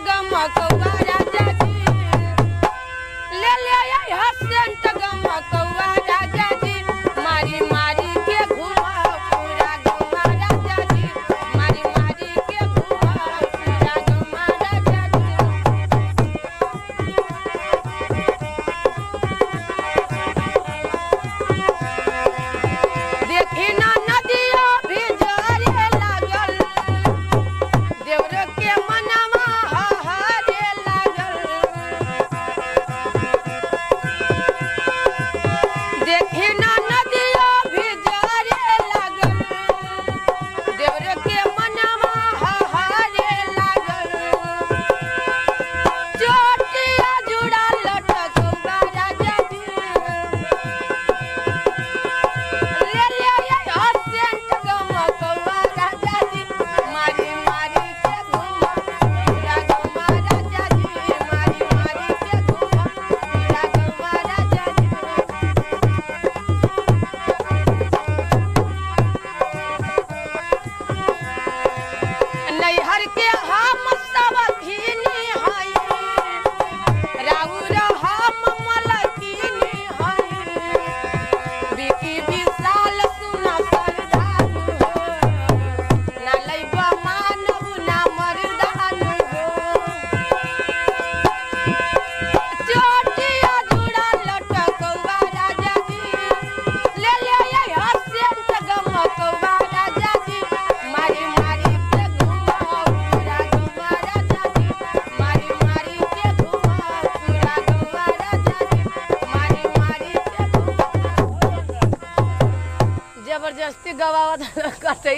गमकौआ राजा जी ले ले आई हसेंट गमकौआ राजा जी मारी मारी के घुमा पूरा गौआ राजा जी मारी मारी के घुमा पूरा गौआ राजा जी देखी ना नदिया भी जरे लागल देवर के मनवा हरे लागल देखी ना नदिया भी जरे लागल देवर के मनवा हरे लागल चोटिया जुड़ा लटकौआ राजा जी ले ले आई हसेंट गमकौआ राजा जी मारी मारी के घुमा पूरा गौआ राजा जी मारी मारी के घुमा पूरा गौआ राजा जी नैहर के हम सब भीनी हई राउर हम मलकिनी हई बिकी विशाल सुना सरदान हो ना लैबा मानव ना मर्दान हो चोटिया जुड़ा लटकौआ राजा जी ले ले आई हसेंट गमकौआ राजा जी मारी मारी के घुमा पूरा गौआ राजा जी मारी मारी के घुमा पूरा गौआ राजा जी मारी मारी के घुमा जबरदस्ती गवावत करते